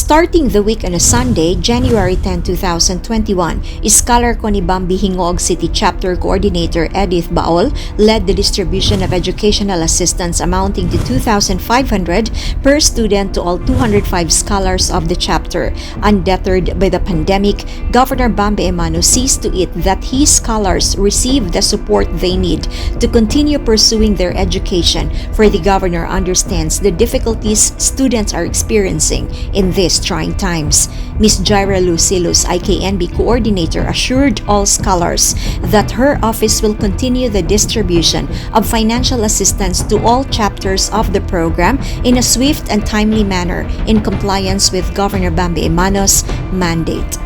Starting the week on a Sunday, January 10, 2021, scholar ko ni Bambi Hingog City Chapter Coordinator Edith Baol led the distribution of educational assistance amounting to 2,500 per student to all 205 scholars of the chapter. Undeterred by the pandemic, Governor Bambi Emano sees to it that his scholars receive the support they need to continue pursuing their education, for the governor understands the difficulties students are experiencing in these trying times. Ms. Jaira Lucilus, IKNB coordinator, assured all scholars that her office will continue the distribution of financial assistance to all chapters of the program in a swift and timely manner in compliance with Governor Bambi Emano's mandate.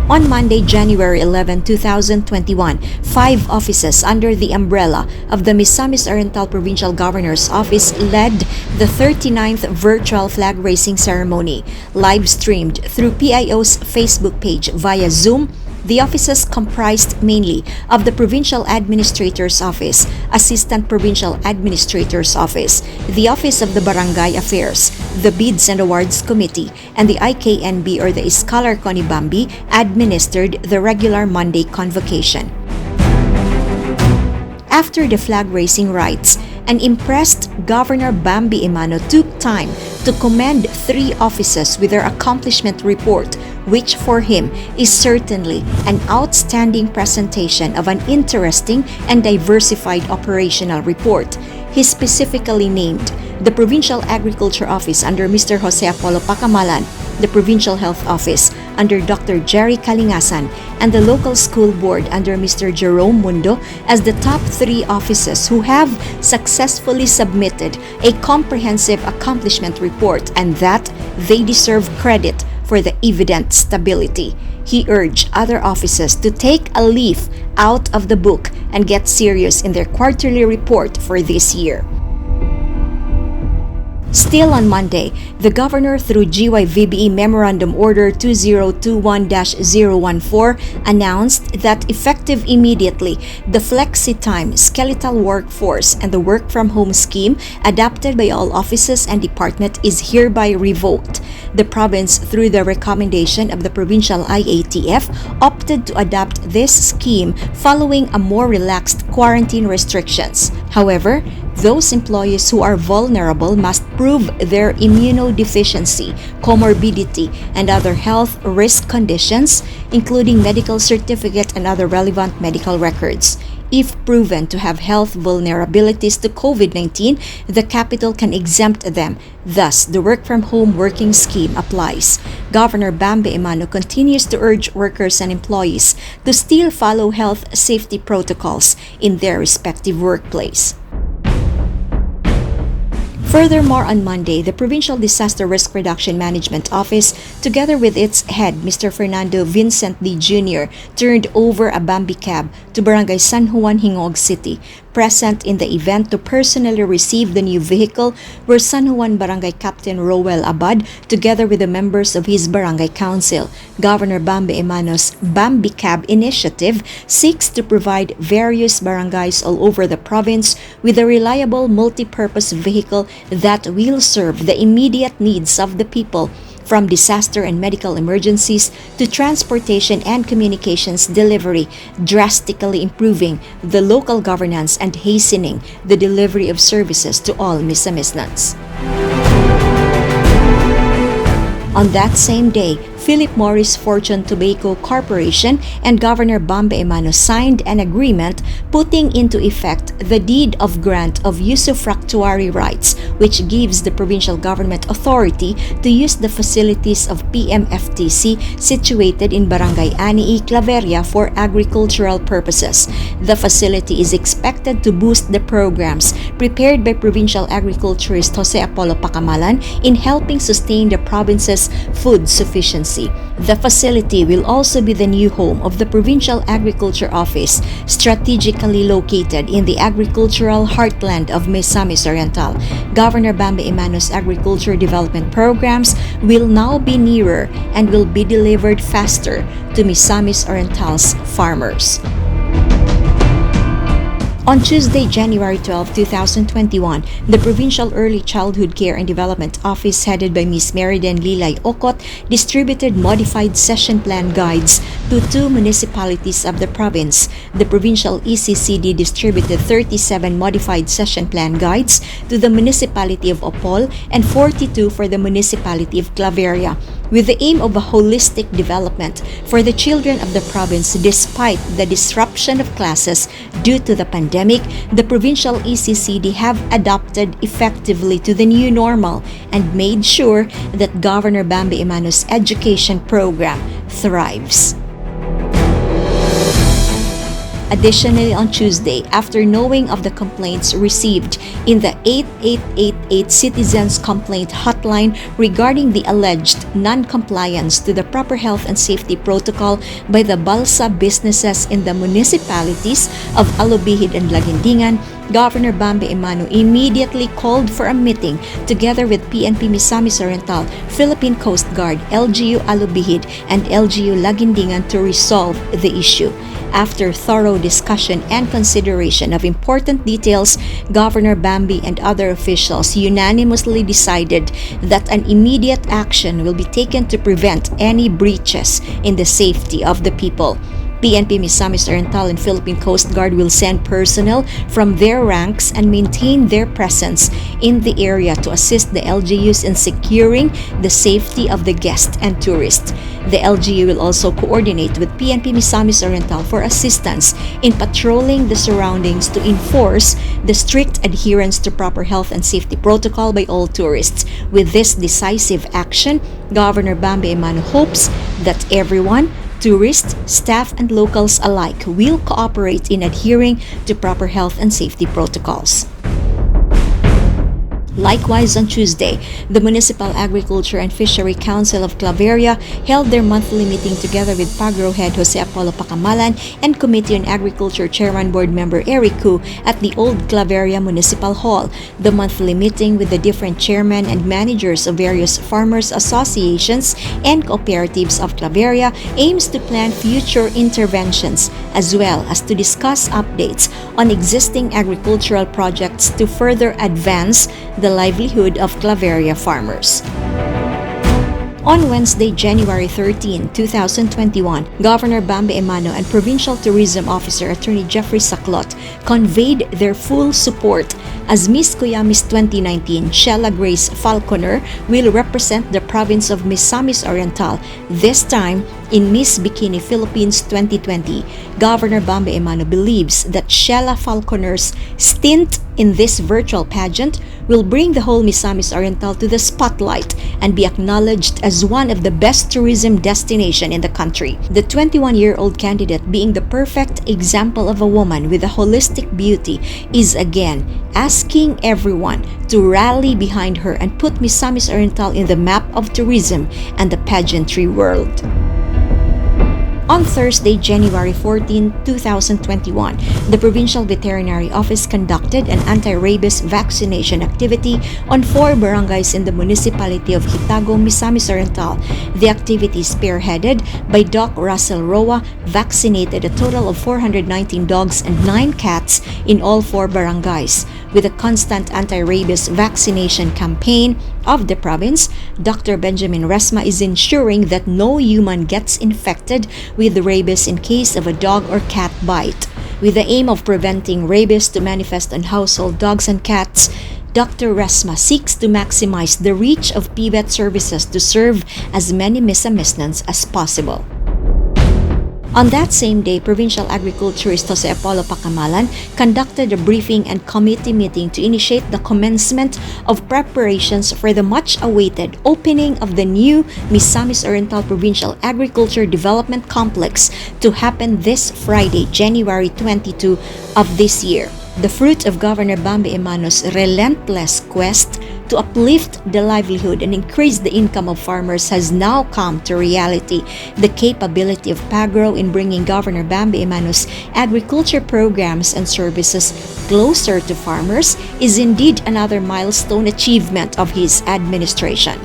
On Monday, January 11, 2021, 5 offices under the umbrella of the Misamis Oriental Provincial Governor's Office led the 39th virtual flag raising ceremony, live-streamed through PIO's Facebook page via Zoom. The offices comprised mainly of the Provincial Administrator's Office, Assistant Provincial Administrator's Office, the Office of the Barangay Affairs, the Bids and Awards Committee, and the IKNB or the Scholar ko ni Bambi administered the regular Monday convocation. After the flag-raising rites, an impressed Governor Bambi Emano took time to commend 3 offices with their accomplishment report, which for him is certainly an outstanding presentation of an interesting and diversified operational report. He specifically named the Provincial Agriculture Office under Mr. Jose Apollo Pacamalan, the Provincial Health Office under Dr. Jerry Kalingasan, and the Local School Board under Mr. Jerome Mundo as the top 3 offices who have successfully submitted a comprehensive accomplishment report, and that they deserve credit for the evident stability. He urged other offices to take a leaf out of the book and get serious in their quarterly report for this year. Still on Monday, the Governor through GYVBE Memorandum Order 2021-014 announced that effective immediately, the flexi-time skeletal workforce and the work-from-home scheme adopted by all offices and department is hereby revoked. The province, through the recommendation of the Provincial IATF, opted to adopt this scheme following a more relaxed quarantine restrictions. However, those employees who are vulnerable must prove their immunodeficiency, comorbidity, and other health risk conditions, including medical certificate and other relevant medical records. If proven to have health vulnerabilities to COVID-19, the capital can exempt them. Thus, the work-from-home working scheme applies. Governor Bambi Emano continues to urge workers and employees to still follow health safety protocols in their respective workplace. Furthermore, on Monday, the Provincial Disaster Risk Reduction Management Office, together with its head, Mr. Fernando Vincent D. Jr., turned over a Bambi cab to Barangay San Juan, Hingog City. Present in the event to personally receive the new vehicle were San Juan Barangay Captain Rowell Abad, together with the members of his Barangay Council. Governor Bambi Emano's Bambi Cab initiative seeks to provide various barangays all over the province with a reliable multi-purpose vehicle that will serve the immediate needs of the people, from disaster and medical emergencies to transportation and communications delivery, drastically improving the local governance and hastening the delivery of services to all Misamisnons. On that same day, Philip Morris Fortune Tobacco Corporation and Governor Bambi Emano signed an agreement putting into effect the deed of grant of usufructuary rights, which gives the provincial government authority to use the facilities of PMFTC situated in Barangay Anii, Claveria for agricultural purposes. The facility is expected to boost the programs prepared by Provincial Agriculturist Jose Apollo Pacamalan in helping sustain the province's food sufficiency. The facility will also be the new home of the Provincial Agriculture Office, strategically located in the agricultural heartland of Misamis Oriental. Governor Bambi Emano's agriculture development programs will now be nearer and will be delivered faster to Misamis Oriental's farmers. On Tuesday, January 12, 2021, the Provincial Early Childhood Care and Development Office, headed by Ms. Meriden Lilay Okot, distributed modified session plan guides to 2 municipalities of the province. The Provincial ECCD distributed 37 modified session plan guides to the municipality of Opol and 42 for the municipality of Claveria, with the aim of a holistic development for the children of the province despite the disruption of classes due to the pandemic. The Provincial ECCD have adapted effectively to the new normal and made sure that Governor Bambi Emano's education program thrives. Additionally, on Tuesday, after knowing of the complaints received in the 8888 Citizens Complaint Hotline regarding the alleged non-compliance to the proper health and safety protocol by the balsa businesses in the municipalities of Alubihid and Laguindingan, Governor Bambi Emano immediately called for a meeting together with PNP Misamis Oriental, Philippine Coast Guard, LGU Alubihid, and LGU Laguindingan to resolve the issue. After thorough discussion and consideration of important details, Governor Bambi and other officials unanimously decided that an immediate action will be taken to prevent any breaches in the safety of the people. PNP Misamis Oriental and Philippine Coast Guard will send personnel from their ranks and maintain their presence in the area to assist the LGUs in securing the safety of the guests and tourists. The LGU will also coordinate with PNP Misamis Oriental for assistance in patrolling the surroundings to enforce the strict adherence to proper health and safety protocol by all tourists. With this decisive action, Governor Bambi Emano hopes that everyone, tourists, staff, and locals alike, will cooperate in adhering to proper health and safety protocols. Likewise, on Tuesday, the Municipal Agriculture and Fishery Council of Claveria held their monthly meeting together with Pagro Head Jose Apollo Pacamalan and Committee on Agriculture Chairman Board Member Eric Koo at the Old Claveria Municipal Hall. The monthly meeting with the different chairmen and managers of various farmers associations and cooperatives of Claveria aims to plan future interventions as well as to discuss updates on existing agricultural projects to further advance the livelihood of Claveria farmers. On Wednesday, January 13, 2021, Governor Bambi Emano and Provincial Tourism Officer Attorney Jeffrey Saclot conveyed their full support as Miss Cuyamis 2019, Sheila Grace Falconer, will represent the province of Misamis Oriental, this time in Miss Bikini Philippines 2020. Governor Bambi Emano believes that Sheila Falconer's stint in this virtual pageant will bring the whole Misamis Oriental to the spotlight and be acknowledged as one of the best tourism destination in the country. The 21-year-old candidate, being the perfect example of a woman with a holistic beauty, is again asking everyone to rally behind her and put Misamis Oriental in the map of tourism and the pageantry world. On Thursday, January 14, 2021, the Provincial Veterinary Office conducted an anti-rabies vaccination activity on 4 barangays in the municipality of Hitago, Misamis Oriental. The activity, spearheaded by Doc Russell Roa, vaccinated a total of 419 dogs and 9 cats in all 4 barangays. With a constant anti-rabies vaccination campaign of the province, Dr. Benjamin Resma is ensuring that no human gets infected with rabies in case of a dog or cat bite. With the aim of preventing rabies to manifest on household dogs and cats, Dr. Resma seeks to maximize the reach of PVET services to serve as many Misamisnons as possible. On that same day, Provincial Agriculturist Jose Apollo Pacamalan conducted a briefing and committee meeting to initiate the commencement of preparations for the much-awaited opening of the new Misamis Oriental Provincial Agriculture Development Complex to happen this Friday, January 22 of this year. The fruit of Governor Bambi Emano's relentless quest to uplift the livelihood and increase the income of farmers has now come to reality. The capability of PAGRO in bringing Governor Bambi Emano's agriculture programs and services closer to farmers is indeed another milestone achievement of his administration.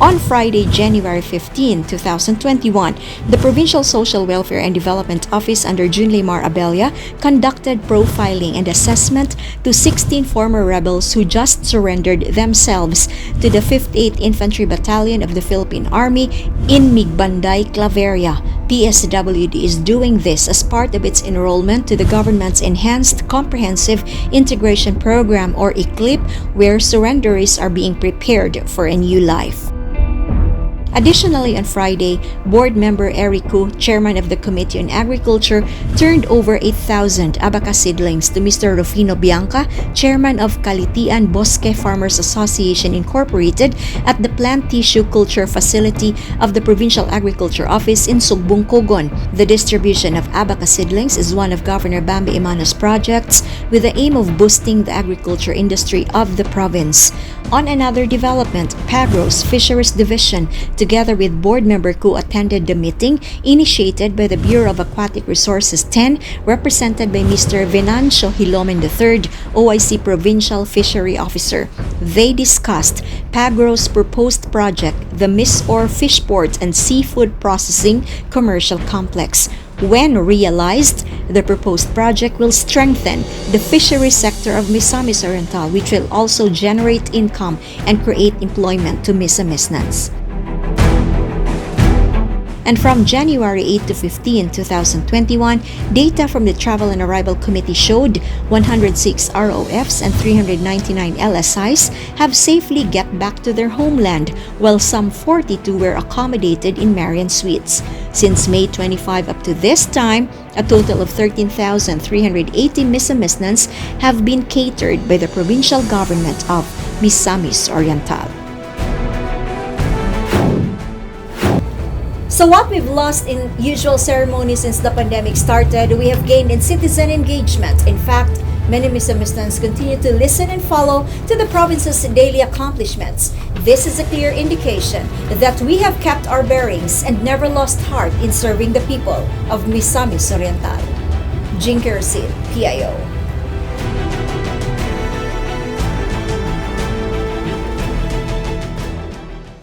On Friday, January 15, 2021, the Provincial Social Welfare and Development Office under Junleymar Abella conducted profiling and assessment to 16 former rebels who just surrendered themselves to the 58th Infantry Battalion of the Philippine Army in Migbanday, Claveria. PSWD is doing this as part of its enrollment to the government's Enhanced Comprehensive Integration Program or IKLIP, where surrenderies are being prepared for a new life. Additionally, on Friday, board member Erico, chairman of the Committee on Agriculture, turned over 8,000 Abaca seedlings to Mr. Rufino Bianca, chairman of Kalitian Bosque Farmers Association Incorporated, at the Plant Tissue Culture Facility of the Provincial Agriculture Office in Sugbong, Cogon. The distribution of Abaca seedlings is one of Governor Bambi Emano's projects with the aim of boosting the agriculture industry of the province. On another development, Pagros Fisheries Division, together with board member who attended the meeting initiated by the Bureau of Aquatic Resources 10, represented by Mr. Venancio Hilomen III, OIC Provincial Fishery Officer. They discussed Pagros' proposed project, the Misor Fishport and Seafood Processing Commercial Complex. When realized, the proposed project will strengthen the fishery sector of Misamis Oriental, which will also generate income and create employment to Misamisnons. And from January 8 to 15, 2021, data from the Travel and Arrival Committee showed 106 ROFs and 399 LSIs have safely get back to their homeland, while some 42 were accommodated in Marian Suites. Since May 25 up to this time, a total of 13,380 Misamisnons have been catered by the Provincial Government of Misamis Oriental. So what we've lost in usual ceremonies since the pandemic started, we have gained in citizen engagement. In fact, many Misamisnons continue to listen and follow to the province's daily accomplishments. This is a clear indication that we have kept our bearings and never lost heart in serving the people of Misamis Oriental. Jinker Sid, PIO.